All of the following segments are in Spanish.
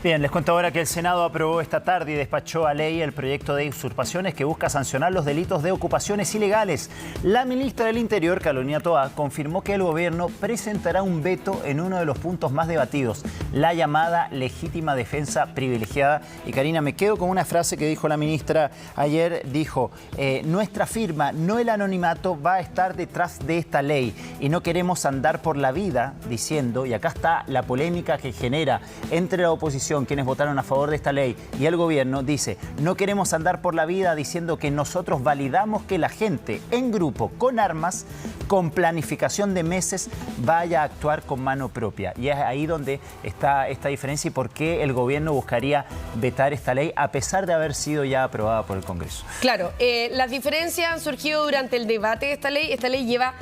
Bien, les cuento ahora que el Senado aprobó esta tarde y despachó a ley el proyecto de usurpaciones que busca sancionar los delitos de ocupaciones ilegales. La ministra del Interior, Carolina Toá, confirmó que el gobierno presentará un veto en uno de los puntos más debatidos, la llamada legítima defensa privilegiada. Y Karina, me quedo con una frase que dijo la ministra ayer, dijo, nuestra firma, no el anonimato, va a estar detrás de esta ley y no queremos andar por la vida diciendo, y acá está la polémica que genera entre la oposición, quienes votaron a favor de esta ley, y el gobierno, dice, no queremos andar por la vida diciendo que nosotros validamos que la gente en grupo, con armas, con planificación de meses, vaya a actuar con mano propia. Y es ahí donde está esta diferencia y por qué el gobierno buscaría vetar esta ley a pesar de haber sido ya aprobada por el Congreso. Claro, las diferencias han surgido durante el debate de esta ley. Esta ley lleva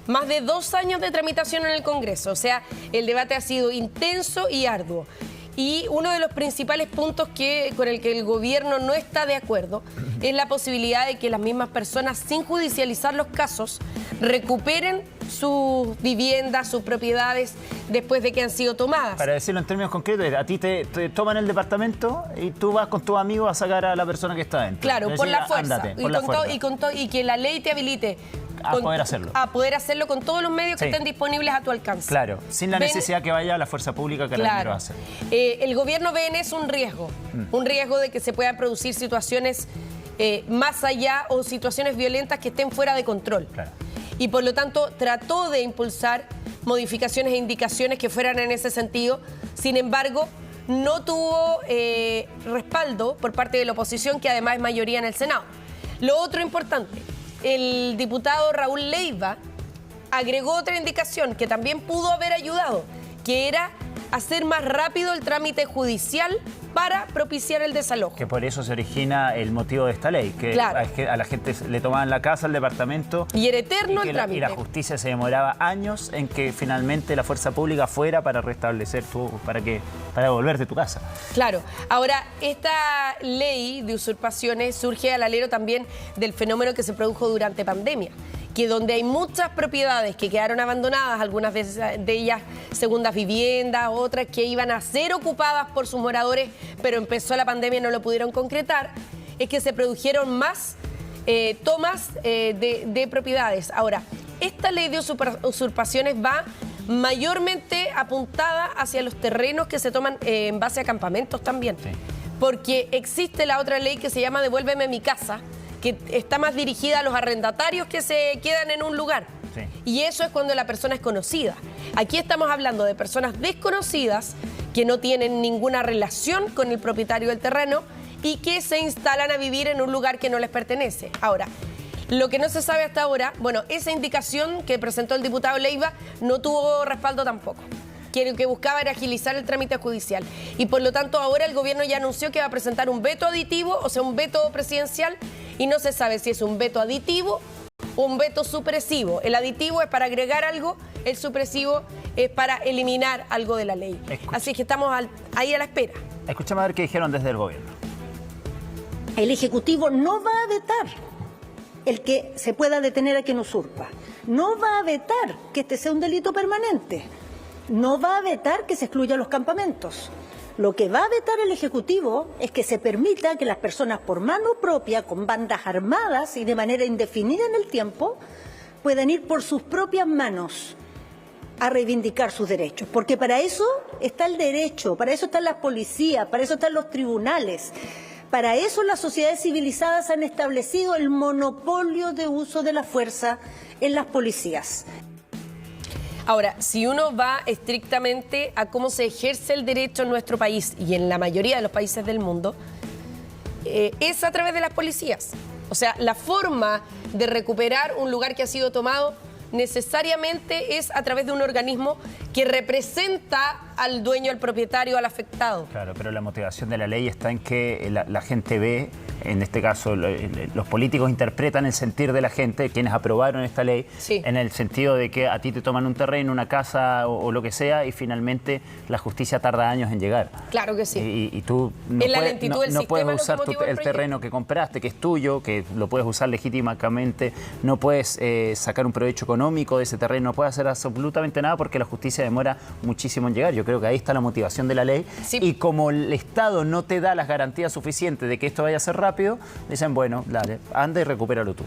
más de 2 años de tramitación en el Congreso, o sea, el debate ha sido intenso y arduo. Y uno de los principales puntos con el que el gobierno no está de acuerdo es la posibilidad de que las mismas personas, sin judicializar los casos, recuperen sus viviendas, sus propiedades, después de que han sido tomadas. Para decirlo en términos concretos, a ti te toman el departamento y tú vas con tus amigos a sacar a la persona que está dentro. Claro, por la fuerza. Ándate, por la fuerza. Y que la ley te habilite a poder hacerlo con todos los medios que estén disponibles a tu alcance. Claro, sin la necesidad que vaya a la fuerza pública que claro. a hacer. El gobierno ve en eso un riesgo de que se puedan producir situaciones más allá o situaciones violentas que estén fuera de control. Claro. Y por lo tanto trató de impulsar modificaciones e indicaciones que fueran en ese sentido. Sin embargo, no tuvo respaldo por parte de la oposición, que además es mayoría en el Senado. Lo otro importante, el diputado Raúl Leiva agregó otra indicación que también pudo haber ayudado, que era hacer más rápido el trámite judicial para propiciar el desalojo. Que por eso se origina el motivo de esta ley, que, claro, es que a la gente le tomaban la casa, el departamento... Y era eterno el trámite. Y la justicia se demoraba años en que finalmente la fuerza pública fuera para restablecer para devolverte tu casa. Claro. Ahora, esta ley de usurpaciones surge al alero también del fenómeno que se produjo durante pandemia, que donde hay muchas propiedades que quedaron abandonadas, algunas de ellas segundas viviendas, otras que iban a ser ocupadas por sus moradores, pero empezó la pandemia y no lo pudieron concretar, es que se produjeron más tomas de propiedades. Ahora, esta ley de usurpaciones va mayormente apuntada hacia los terrenos que se toman en base a campamentos también, porque existe la otra ley que se llama Devuélveme mi casa, que está más dirigida a los arrendatarios que se quedan en un lugar. Sí. Y eso es cuando la persona es conocida. Aquí estamos hablando de personas desconocidas que no tienen ninguna relación con el propietario del terreno y que se instalan a vivir en un lugar que no les pertenece. Ahora, lo que no se sabe hasta ahora, bueno, esa indicación que presentó el diputado Leiva no tuvo respaldo tampoco. Que lo que buscaba era agilizar el trámite judicial. Y por lo tanto ahora el gobierno ya anunció que va a presentar un veto aditivo, o sea, un veto presidencial, y no se sabe si es un veto aditivo o un veto supresivo. El aditivo es para agregar algo, el supresivo es para eliminar algo de la ley. Así que estamos ahí a la espera. Escuchamos a ver qué dijeron desde el gobierno. El Ejecutivo no va a vetar el que se pueda detener a quien usurpa. No va a vetar que este sea un delito permanente. No va a vetar que se excluyan los campamentos. Lo que va a vetar el Ejecutivo es que se permita que las personas por mano propia, con bandas armadas y de manera indefinida en el tiempo, puedan ir por sus propias manos a reivindicar sus derechos. Porque para eso está el derecho, para eso están las policías, para eso están los tribunales. Para eso las sociedades civilizadas han establecido el monopolio de uso de la fuerza en las policías. Ahora, si uno va estrictamente a cómo se ejerce el derecho en nuestro país y en la mayoría de los países del mundo, es a través de las policías. O sea, la forma de recuperar un lugar que ha sido tomado necesariamente es a través de un organismo que representa al dueño, al propietario, al afectado. Claro, pero la motivación de la ley está en que la gente ve, en este caso los políticos interpretan el sentir de la gente, quienes aprobaron esta ley, en el sentido de que a ti te toman un terreno, una casa o lo que sea, y finalmente la justicia tarda años en llegar. Claro que sí. Y tú no puedes usar el terreno que compraste, que es tuyo, que lo puedes usar legítimamente, no puedes sacar un provecho económico de ese terreno, no puedes hacer absolutamente nada porque la justicia demora muchísimo en llegar. Yo creo que ahí está la motivación de la ley. Sí. Y como el Estado no te da las garantías suficientes de que esto vaya a ser rápido, dicen, bueno, dale, anda y recupéralo tú.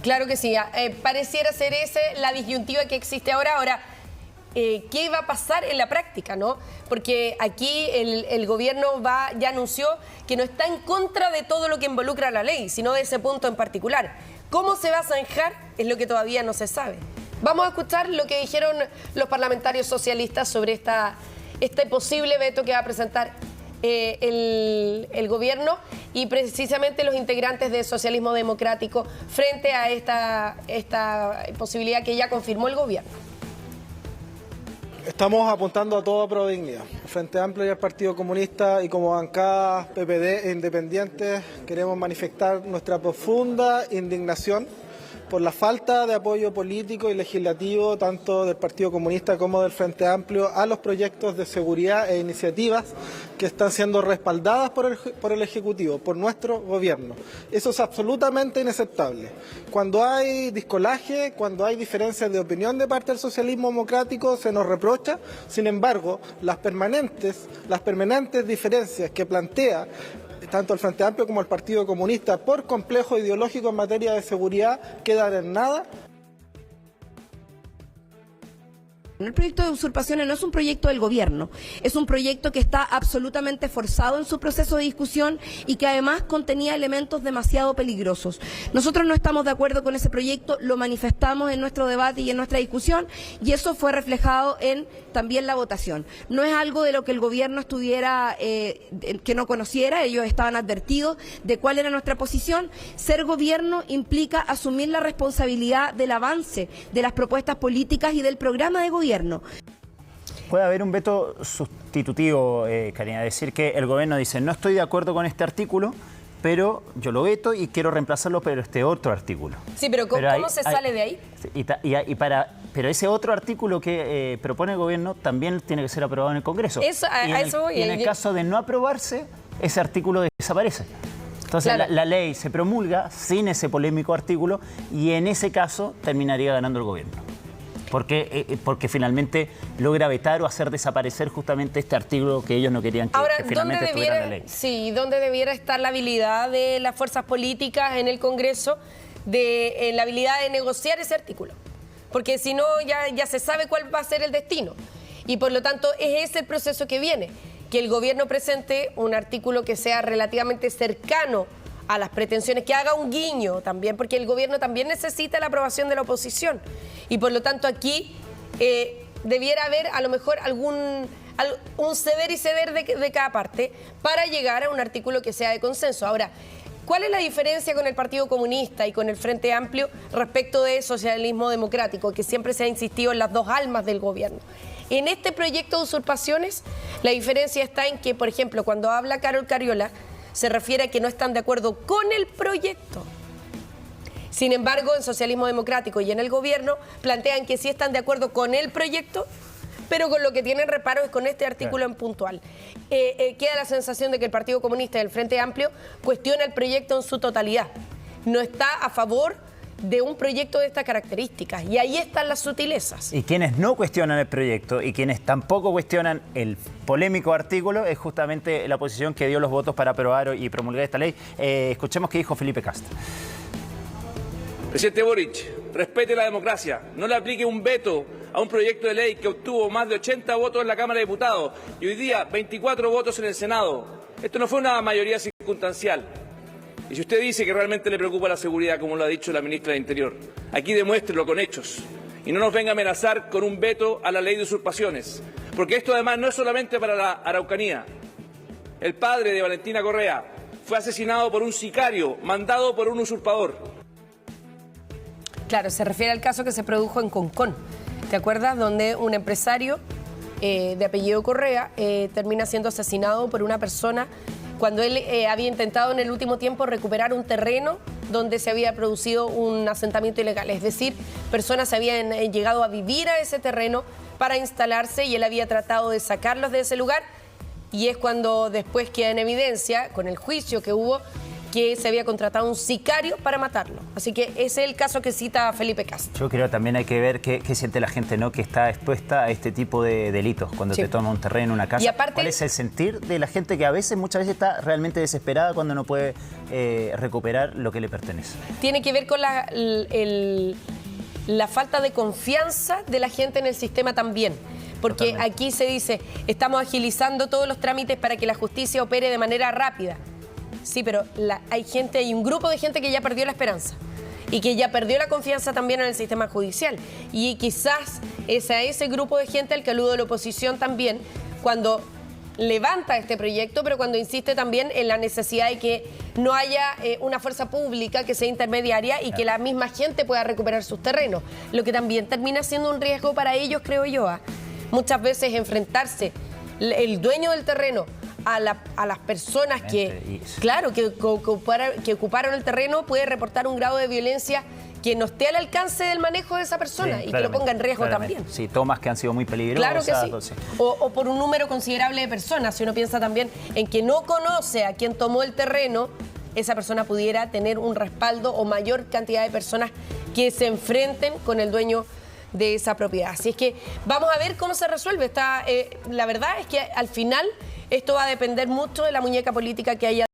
Claro que sí, pareciera ser esa la disyuntiva que existe ahora. Ahora, ¿qué va a pasar en la práctica, no? Porque aquí el gobierno ya anunció que no está en contra de todo lo que involucra la ley, sino de ese punto en particular. ¿Cómo se va a zanjar? Es lo que todavía no se sabe. Vamos a escuchar lo que dijeron los parlamentarios socialistas sobre este posible veto que va a presentar el gobierno y precisamente los integrantes de Socialismo Democrático frente a esta posibilidad que ya confirmó el gobierno. Estamos apuntando a toda Prodignidad. El Frente Amplio y el Partido Comunista y como bancada PPD e independientes queremos manifestar nuestra profunda indignación por la falta de apoyo político y legislativo tanto del Partido Comunista como del Frente Amplio a los proyectos de seguridad e iniciativas que están siendo respaldadas por el Ejecutivo, por nuestro gobierno. Eso es absolutamente inaceptable. Cuando hay discolaje, cuando hay diferencias de opinión de parte del socialismo democrático, se nos reprocha. Sin embargo, las permanentes diferencias que plantea tanto el Frente Amplio como el Partido Comunista por complejo ideológico en materia de seguridad quedan en nada. El proyecto de usurpaciones no es un proyecto del gobierno, es un proyecto que está absolutamente forzado en su proceso de discusión y que además contenía elementos demasiado peligrosos. Nosotros no estamos de acuerdo con ese proyecto, lo manifestamos en nuestro debate y en nuestra discusión y eso fue reflejado en también la votación. No es algo de lo que el gobierno estuviera, que no conociera, ellos estaban advertidos de cuál era nuestra posición. Ser gobierno implica asumir la responsabilidad del avance de las propuestas políticas y del programa de gobierno. Puede haber un veto sustitutivo, Karina, decir que el gobierno dice no estoy de acuerdo con este artículo, pero yo lo veto y quiero reemplazarlo por este otro artículo. Sí, pero ¿cómo se sale de ahí? Pero ese otro artículo que propone el gobierno también tiene que ser aprobado en el Congreso. Y en el caso de no aprobarse, ese artículo desaparece. Entonces claro, la ley se promulga sin ese polémico artículo y en ese caso terminaría ganando el gobierno. Porque finalmente logra vetar o hacer desaparecer justamente este artículo que ellos no querían que finalmente estuviera en la ley. Sí, ¿dónde debiera estar la habilidad de las fuerzas políticas en el Congreso, la habilidad de negociar ese artículo? Porque si no, ya se sabe cuál va a ser el destino. Y por lo tanto, es ese el proceso que viene, que el gobierno presente un artículo que sea relativamente cercano a las pretensiones, que haga un guiño también, porque el gobierno también necesita la aprobación de la oposición. Y por lo tanto aquí debiera haber a lo mejor un ceder y ceder de cada parte para llegar a un artículo que sea de consenso. Ahora, ¿cuál es la diferencia con el Partido Comunista y con el Frente Amplio respecto de socialismo democrático, que siempre se ha insistido en las dos almas del gobierno? En este proyecto de usurpaciones, la diferencia está en que, por ejemplo, cuando habla Carol Cariola, se refiere a que no están de acuerdo con el proyecto. Sin embargo, en Socialismo Democrático y en el gobierno plantean que sí están de acuerdo con el proyecto, pero con lo que tienen reparo es con este artículo en puntual. Queda la sensación de que el Partido Comunista y el Frente Amplio cuestiona el proyecto en su totalidad. No está a favor de un proyecto de estas características. Y ahí están las sutilezas. Y quienes no cuestionan el proyecto y quienes tampoco cuestionan el polémico artículo es justamente la oposición que dio los votos para aprobar y promulgar esta ley. Escuchemos qué dijo Felipe Kast. Presidente Boric, respete la democracia. No le aplique un veto a un proyecto de ley que obtuvo más de 80 votos en la Cámara de Diputados y hoy día 24 votos en el Senado. Esto no fue una mayoría circunstancial. Y si usted dice que realmente le preocupa la seguridad, como lo ha dicho la ministra del Interior, aquí demuéstrelo con hechos. Y no nos venga a amenazar con un veto a la ley de usurpaciones. Porque esto además no es solamente para la Araucanía. El padre de Valentina Correa fue asesinado por un sicario, mandado por un usurpador. Claro, se refiere al caso que se produjo en Concón. ¿Te acuerdas? Donde un empresario de apellido Correa termina siendo asesinado por una persona cuando él había intentado en el último tiempo recuperar un terreno donde se había producido un asentamiento ilegal. Es decir, personas habían llegado a vivir a ese terreno para instalarse y él había tratado de sacarlos de ese lugar. Y es cuando después queda en evidencia, con el juicio que hubo, que se había contratado un sicario para matarlo. Así que ese es el caso que cita Felipe Cast. Yo creo que también hay que ver qué siente la gente, ¿no?, que está expuesta a este tipo de delitos, cuando te toma un terreno, una casa. Y aparte, ¿cuál es el sentir de la gente que muchas veces está realmente desesperada cuando no puede recuperar lo que le pertenece? Tiene que ver con la falta de confianza de la gente en el sistema también. Porque Totalmente. aquí se dice, estamos agilizando todos los trámites para que la justicia opere de manera rápida. Sí, pero hay un grupo de gente que ya perdió la esperanza y que ya perdió la confianza también en el sistema judicial. Y quizás es a ese grupo de gente al que alude la oposición también cuando levanta este proyecto, pero cuando insiste también en la necesidad de que no haya una fuerza pública que sea intermediaria y que la misma gente pueda recuperar sus terrenos, lo que también termina siendo un riesgo para ellos, creo yo. Muchas veces enfrentarse el dueño del terreno a las personas que ocuparon el terreno puede reportar un grado de violencia que no esté al alcance del manejo de esa persona y que lo ponga en riesgo también. Sí, tomas que han sido muy peligrosas. Claro que sí. O por un número considerable de personas. Si uno piensa también en que no conoce a quien tomó el terreno, esa persona pudiera tener un respaldo o mayor cantidad de personas que se enfrenten con el dueño de esa propiedad. Así es que vamos a ver cómo se resuelve. La verdad es que al final esto va a depender mucho de la muñeca política que haya